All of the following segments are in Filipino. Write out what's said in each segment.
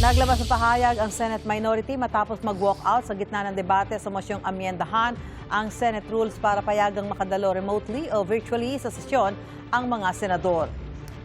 Naglabas ng pahayag ang Senate minority matapos mag-walk out sa gitna ng debate sa mosyong amyendahan ang Senate rules para payagang makadalo remotely o virtually sa sesyon ang mga senador.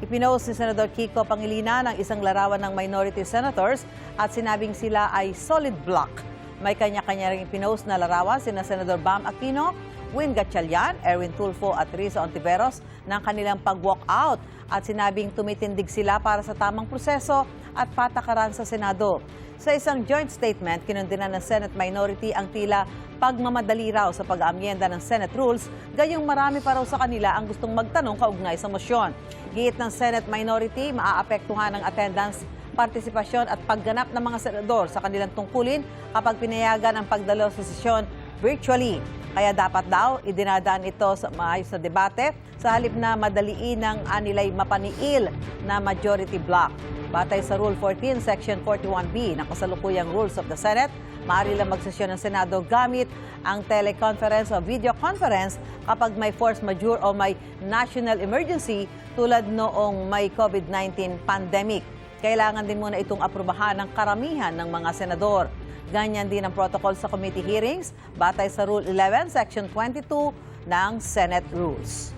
Ipinost ni Senador Kiko Pangilinan ang isang larawan ng minority senators at sinabing sila ay solid block. May kanya-kanya ring ipinost na larawan sina Senador Bam Aquino, Win Gatchalian, Erwin Tulfo at Risa Ontiveros ng kanilang pag-walk out at sinabing tumitindig sila para sa tamang proseso at patakaran sa Senado. Sa isang joint statement, kinundinan ng Senate minority ang tila pagmamadali raw sa pag-aamyenda ng Senate rules, gayong marami pa raw sa kanila ang gustong magtanong kaugnay sa mosyon. Giit ng Senate minority, maaapektuhan ng attendance, partisipasyon at pagganap ng mga senador sa kanilang tungkulin kapag pinayagan ang pagdalo sa sesyon virtually. Kaya dapat daw idinadaan ito sa maayos na debate sa halip na madaliin ng anilay mapaniil na majority block. Batay sa Rule 14, Section 41B ng kasalukuyang Rules of the Senate, maaari lang magsesyon ng Senado gamit ang teleconference o video conference kapag may force majeure o may national emergency tulad noong may COVID-19 pandemic. Kailangan din muna itong aprubahan ng karamihan ng mga senador. Ganyan din ang protocol sa committee hearings batay sa Rule 11, Section 22 ng Senate Rules.